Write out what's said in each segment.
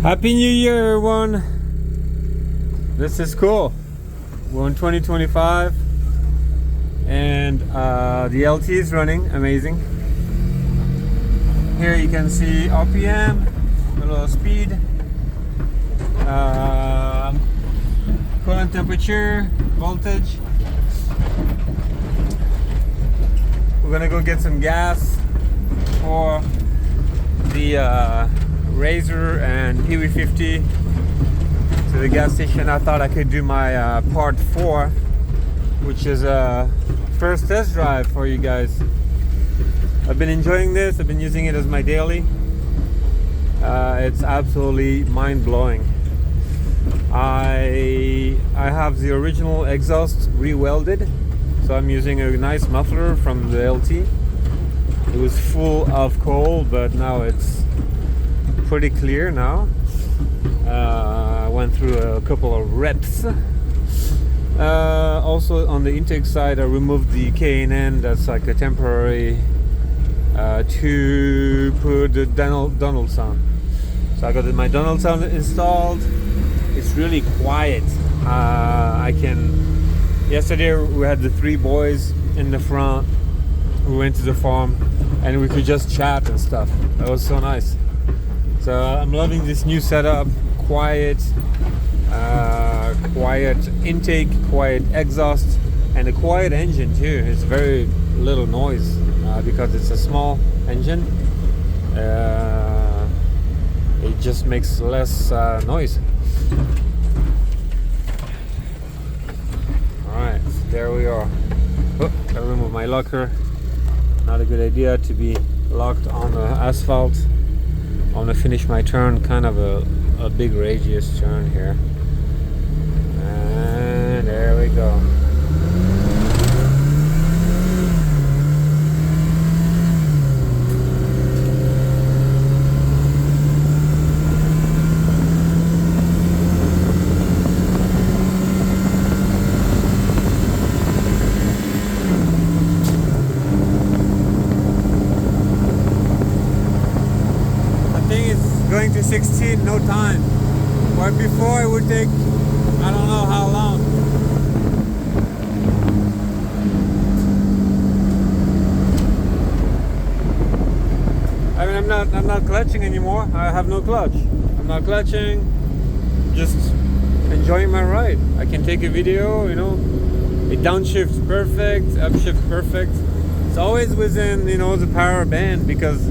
Happy New Year, everyone. This is cool. We're in 2025 and the LT is running amazing. Here you can see RPM, a little speed, coolant temperature, voltage. We're gonna go get some gas for the Razor and EV50 to the gas station. I thought I could do my part 4, which is a first test drive for you guys. I've been enjoying this. I've been using it as my daily. It's absolutely mind-blowing. I have the original exhaust re-welded, so I'm using a nice muffler from the LT. It was full of coal, but now it's pretty clear now. I went through a couple of reps. Also on the intake side, I removed the K&N. That's like a temporary to put the Donaldson. So I got my Donaldson installed. It's really quiet. Yesterday we had the 3 boys in the front. We went to the farm and we could just chat and stuff. That was so nice. So I'm loving this new setup. Quiet intake, quiet exhaust, and a quiet engine too. It's very little noise because it's a small engine. It just makes less noise. Alright, there we are. Oh, I removed my locker. Not a good idea to be locked on the asphalt. I want to finish my turn, kind of a big radius turn here. And there we go. Going to 16, no time. Where before it would take, I don't know how long. I mean, I'm not clutching anymore. I have no clutch. I'm not clutching. Just enjoying my ride. I can take a video, you know. It downshift perfect, upshift perfect. It's always within, you know, the power band because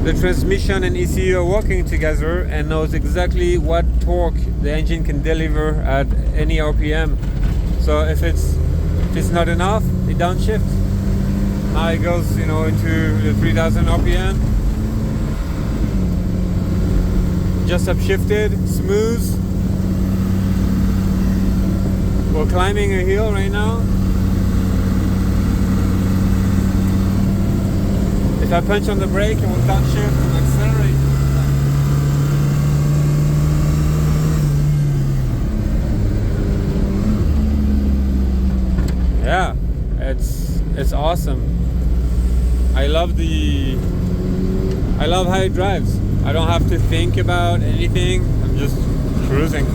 the transmission and ECU are working together and knows exactly what torque the engine can deliver at any RPM. So if it's not enough, it downshift. Now it goes, you know, into the 3000 RPM. Just upshifted, smooth. We're climbing a hill right now. If I punch on the brake, it will downshift and accelerate. Yeah, it's awesome. I love how it drives. I don't have to think about anything. I'm just cruising.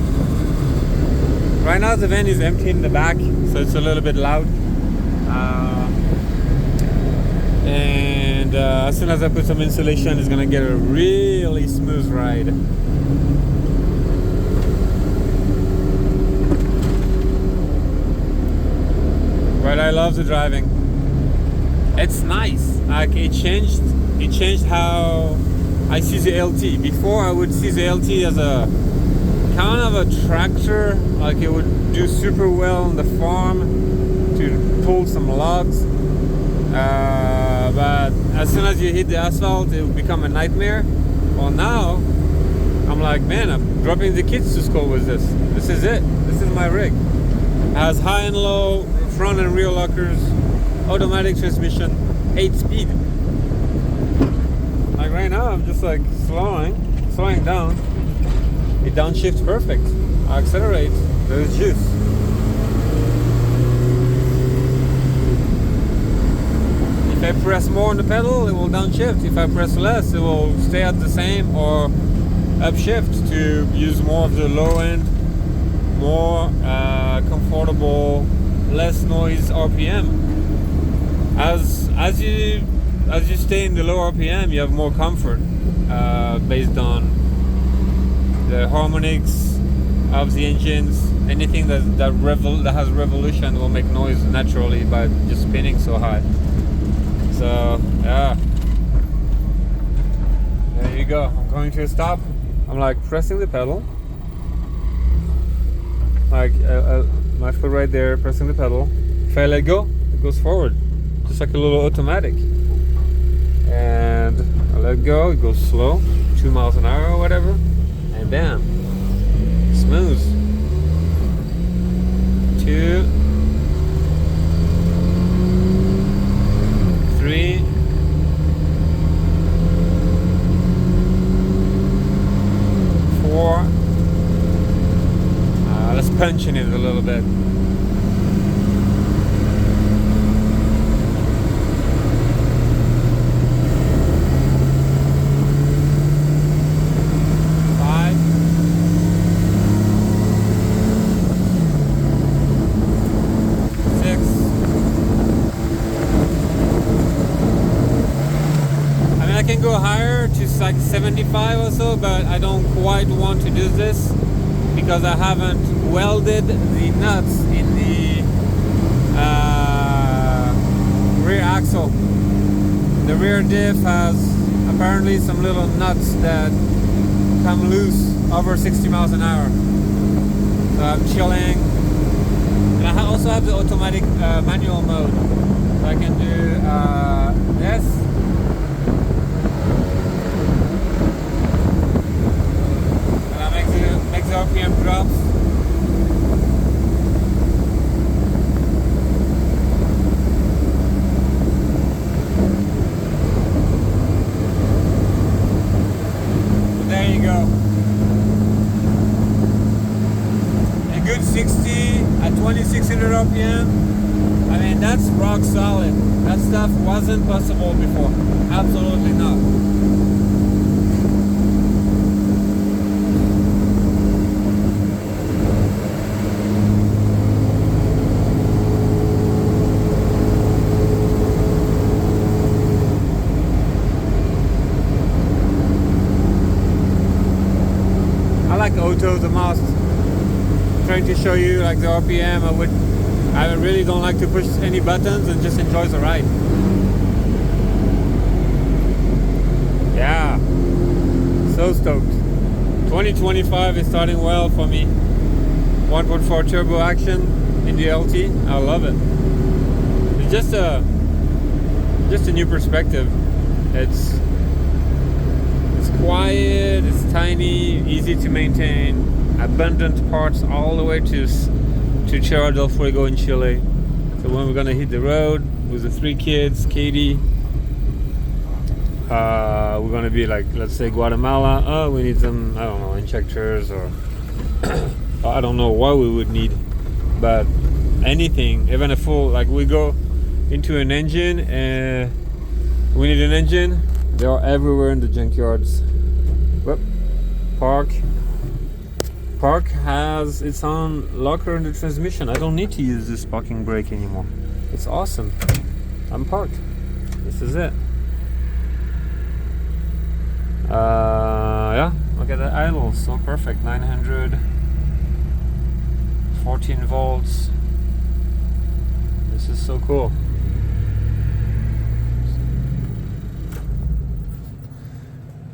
Right now the van is empty in the back, so it's a little bit loud. And as soon as I put some insulation, it's gonna get a really smooth ride. But I love the driving. It's nice. Like it changed how I see the LT. Before I would see the LT as a kind of a tractor, like it would do super well on the farm to pull some logs. But as soon as you hit the asphalt, it will become a nightmare. Well, now I'm like, man, I'm dropping the kids to school with this. This is it. This is my rig. It has high and low, front and rear lockers, automatic transmission, 8 speed. Like right now, I'm just like slowing down. It downshifts perfect. I accelerate. There's juice. If I press more on the pedal, it will downshift. If I press less, it will stay at the same or upshift to use more of the low end, more comfortable, less noise RPM. As you stay in the low RPM, you have more comfort based on the harmonics of the engines. Anything that has revolution will make noise naturally by just spinning so high. So yeah, there you go. I'm going to a stop. I'm like pressing the pedal, like my foot right there, pressing the pedal. If I let go, it goes forward, just like a little automatic. And I let go, it goes slow, 2 miles an hour or whatever, and bam, smooth. 2, 3, 4. Let's punch in it a little bit. 5. 6. I mean, I can go higher to like 75 or so, but I don't quite want to do this because I haven't welded the nuts in the rear axle. The rear diff has apparently some little nuts that come loose over 60 miles an hour. So I'm chilling. And I also have the automatic manual mode. So I can do this. Makes the RPM drops. So there you go. A good 60 at 2600 RPM. I mean, that's rock solid. That stuff wasn't possible before. Absolutely not. Auto the most. I'm trying to show you like the RPM. I really don't like to push any buttons and just enjoy the ride. Yeah, so stoked. 2025 is starting well for me. 1.4 turbo action in the LT. I love it. It's just a new perspective. It's quiet, it's tiny, easy to maintain, abundant parts all the way to Cerro del Fuego in Chile. So when we're gonna hit the road with the 3 kids, Katie, we're gonna be like, let's say Guatemala. Oh, we need some, I don't know, injectors or I don't know what we would need, but anything, even a full, like we go into an engine and we need an engine. They are everywhere in the junkyards. Whoop. Park has its own locker in the transmission. I don't need to use this parking brake anymore. It's awesome. I'm parked. This is it. Yeah, look at the idle. So perfect. 900, 14 volts. This is so cool.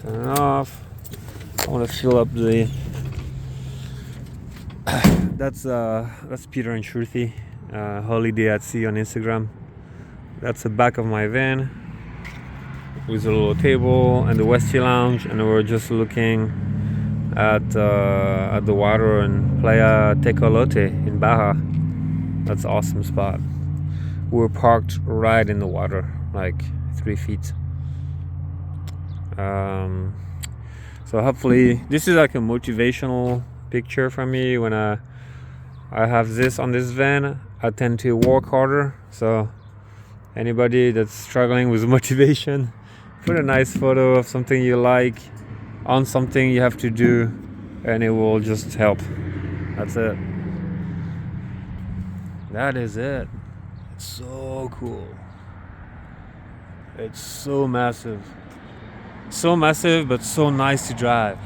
Turn it off. I want to fill up the. That's Peter and Shruti, holiday at sea on Instagram. That's the back of my van with a little table and the Westie Lounge, and we're just looking at the water in Playa Tecolote in Baja. That's an awesome spot. We're parked right in the water, like 3 feet. So hopefully this is like a motivational picture for me. When I have this on this van, I tend to work harder. So anybody that's struggling with motivation, put a nice photo of something you like on something you have to do, and it will just help. That's it. That is it. It's so cool. It's so massive. So massive, but so nice to drive.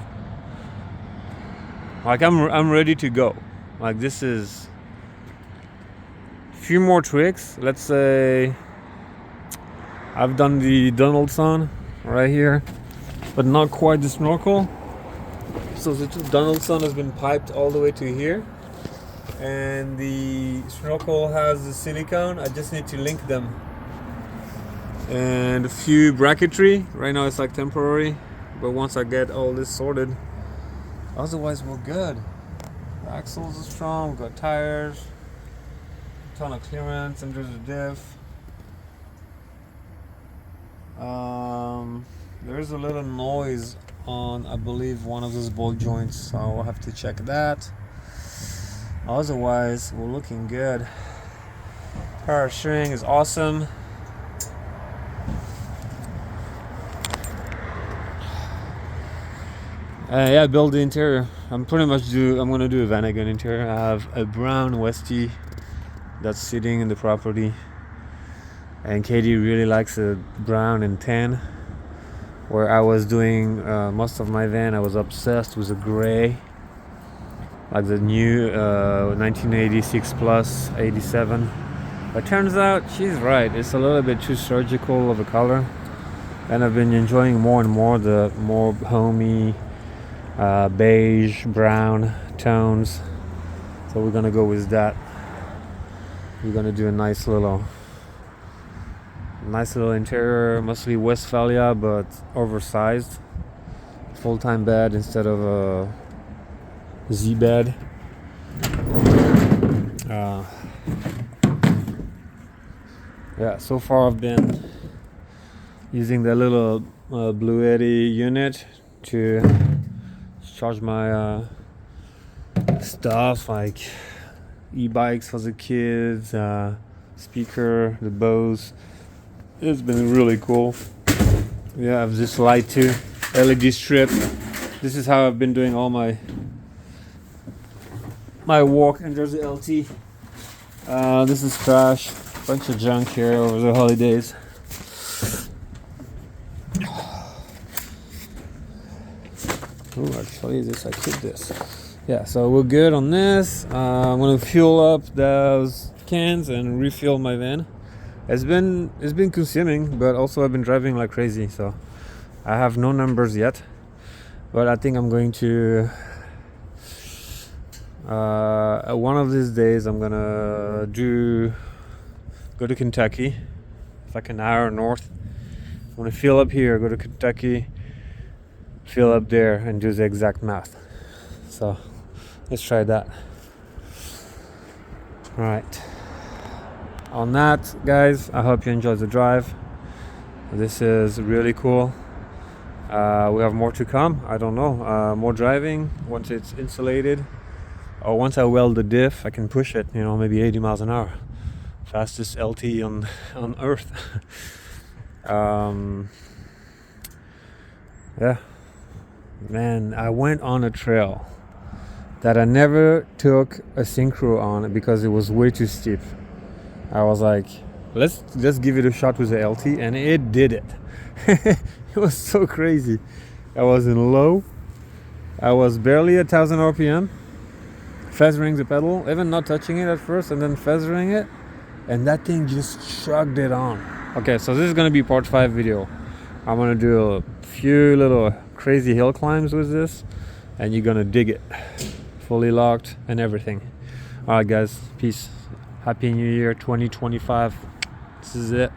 Like I'm ready to go. Like this is a few more tricks. Let's say I've done the Donaldson right here, but not quite the snorkel. So the Donaldson has been piped all the way to here, and the snorkel has the silicone. I just need to link them, and a few bracketry. Right now it's like temporary, but once I get all this sorted, otherwise we're good. The axles are strong, we've got tires, a ton of clearance, and there's a diff. There's a little noise on, I believe, one of those ball joints, so I'll have to check that. Otherwise, we're looking good. Power steering is awesome. Yeah, build the interior. I'm gonna do a Vanagon interior. I have a brown Westie that's sitting in the property, and Katie really likes a brown and tan. Where I was doing most of my van, I was obsessed with a gray, like the new 1986 plus 87. But turns out she's right. It's a little bit too surgical of a color, and I've been enjoying more and more the more homey beige, brown tones. So we're gonna go with that. We're gonna do a nice little interior, mostly Westphalia, but oversized. Full-time bed instead of a Z bed. Yeah, so far I've been using the little Blue Eddy unit to charge my stuff, like e-bikes for the kids, speaker, the Bose. It's been really cool. Yeah, I have this light too, LED strip. This is how I've been doing all my walk, and there's the LT. This is trash, bunch of junk here over the holidays. Oh, actually, I keep this. Yeah, so we're good on this. I'm gonna fuel up those cans and refill my van. It's been consuming, but also I've been driving like crazy, so I have no numbers yet. But I think I'm going to one of these days I'm gonna go to Kentucky. It's like an hour north. I'm gonna fill up here, go to Kentucky, fill up there, and do the exact math. So let's try that. All right. On that, guys, I hope you enjoyed the drive. This is really cool. We have more to come. I don't know. More driving once it's insulated, or once I weld the diff, I can push it. Maybe 80 miles an hour. Fastest LT on Earth. Yeah, man, I went on a trail that I never took a synchro on because it was way too steep. I was like, let's give it a shot with the LT, and it did it. It was so crazy. I was in low. I was barely 1,000 RPM, feathering the pedal, even not touching it at first, and then feathering it, and that thing just chugged it on. Okay, so this is gonna be part 5 video. I'm gonna do a few little crazy hill climbs with this, and you're gonna dig it. Fully locked and everything. All right, guys, peace. Happy New Year 2025. This is it.